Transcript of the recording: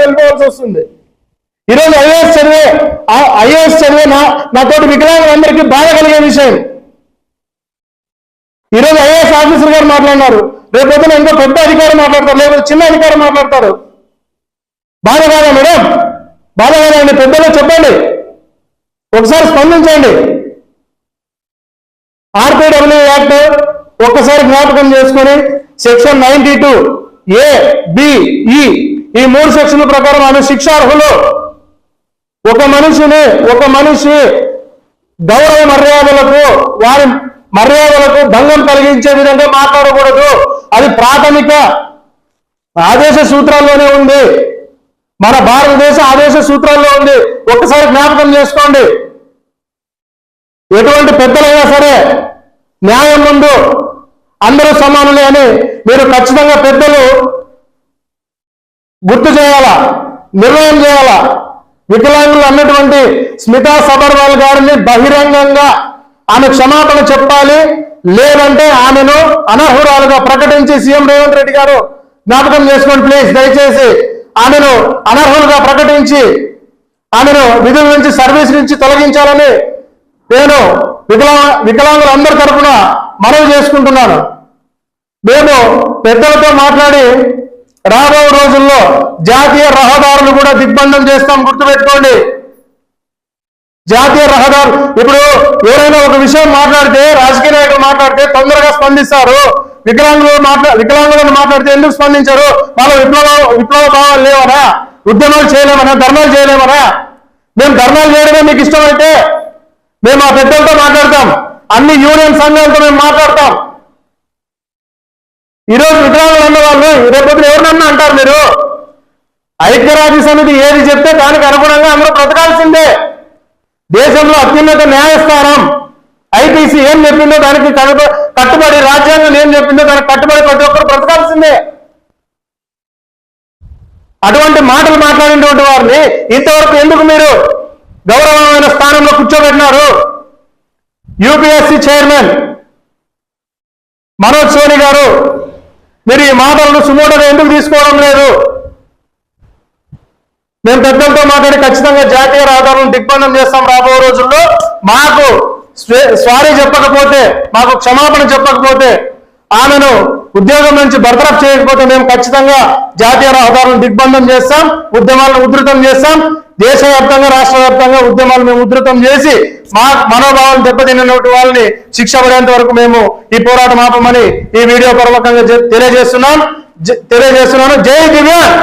వెళ్ళిపోవాల్సి వస్తుంది. ఈరోజు ఐఏఎస్ చదివే నాతోటి వికలాంగులందరికీ బాధ కలిగే విషయం. ఈరోజు ఐఏఎస్ ఆఫీసర్ గారు మాట్లాడినారు, రేపొద్దున ఇంకో పెద్ద అధికారి మాట్లాడతారు, లేకపోతే చిన్న అధికారి మాట్లాడతారు. బాధ కాదా మేడం? బాధ కాదండి. పెద్దలో చెప్పండి, ఒకసారి స్పందించండి. ఆర్పిడబ్ల్యూ యాక్ట్ ఒక్కసారి జ్ఞాపకం చేసుకొని సెక్షన్ 92A, B, E ఈ 3 సెక్షన్ల ప్రకారం ఆమె శిక్షార్హులు. ఒక మనిషి గౌరవ మర్యాదలకు, వారి మర్యాదలకు భంగం కలిగించే విధంగా మాట్లాడకూడదు. అది ప్రాథమిక ఆదేశ సూత్రాల్లోనే ఉంది, మన భారతదేశ ఆదేశ సూత్రాల్లో ఉంది. ఒక్కసారి జ్ఞాపకం చేసుకోండి. ఎటువంటి పెద్దలైనా సరే న్యాయం ముందు అందరూ సమానులే అని మీరు ఖచ్చితంగా పెద్దలు గుర్తు చేయాలా, నిర్ణయం చేయాలా. వికలాంగులు అన్నటువంటి స్మితా సబర్వాల్ గారిని బహిరంగంగా ఆమె క్షమాపణ చెప్పాలి, లేదంటే ఆమెను అనర్హురాలుగా ప్రకటించి సీఎం రేవంత్ రెడ్డి గారు జ్ఞాపకం చేసుకోండి ప్లీజ్, దయచేసి ఆమెను అనర్హులుగా ప్రకటించి ఆమెను విధుల నుంచి, సర్వీస్ నుంచి తొలగించాలని నేను వికలాంగులందరి తరఫున మనవి చేసుకుంటున్నాను. మేము పెద్దలతో మాట్లాడి రాబో రోజుల్లో జాతీయ రహదారులు కూడా దిగ్బంధం చేస్తాం, గుర్తుపెట్టుకోండి. జాతీయ రహదారు ఇప్పుడు ఎవరైనా ఒక విషయం మాట్లాడితే, రాజకీయ నాయకులు మాట్లాడితే తొందరగా స్పందిస్తారు. వికలాంగులను మాట్లాడితే ఎందుకు స్పందించారు? వాళ్ళ విప్లవ భావాలు లేవనా? ఉద్యమాలు చేయలేమనా? ధర్నాలు చేయలేమనా? మేము ధర్నాలు చేయడమే మీకు ఇష్టమైతే మేము ఆ పెద్దలతో మాట్లాడతాం, అన్ని యూనియన్ సంఘాలతో మేము మాట్లాడతాం. ఈరోజు వికలాంగులు అన్న వాళ్ళు రేపొద్దున ఎవరినన్నా అంటారు మీరు. ఐక్యరాజ్య సమితి ఏది చెప్తే దానికి అనుగుణంగా అందరూ బ్రతకాల్సిందే. దేశంలో అత్యున్నత న్యాయస్థానం ఐపీసీ ఏం చెప్పిందో దానికి కట్టుబడి, రాజ్యాంగం ఏం చెప్పిందో దానికి కట్టుబడి ప్రతి ఒక్కరు బ్రతకాల్సిందే. అటువంటి మాటలు మాట్లాడినటువంటి వారిని ఇంతవరకు ఎందుకు మీరు గౌరవమైన స్థానంలో కూర్చోబెట్టినారు? యూపీఎస్సీ చైర్మన్ మనోజ్ సోని గారు, మీరు ఈ మాటలను సుమోటోగా ఎందుకు తీసుకోవడం లేదు? మేము పెద్దలతో మాట్లాడి ఖచ్చితంగా జాతీయ రహదారులను దిగ్బంధం చేస్తాం రాబో రోజుల్లో. మాకు సారీ చెప్పకపోతే, మాకు క్షమాపణ చెప్పకపోతే, ఆమెను ఉద్యోగం నుంచి బర్తరఫ్ చేయకపోతే మేము ఖచ్చితంగా జాతీయ రహదారులను దిగ్బంధం చేస్తాం, ఉద్యమాలను ఉధృతం చేస్తాం. దేశవ్యాప్తంగా, రాష్ట్ర వ్యాప్తంగా ఉద్యమాలు మేము ఉధృతం చేసి మా మనోభావాలు దెబ్బతిన్నటువంటి వాళ్ళని శిక్ష పడేంత వరకు మేము ఈ పోరాటం ఆపమని ఈ వీడియో పూర్వకంగా తెలియజేస్తున్నాను. జై దివ్యాంగ్.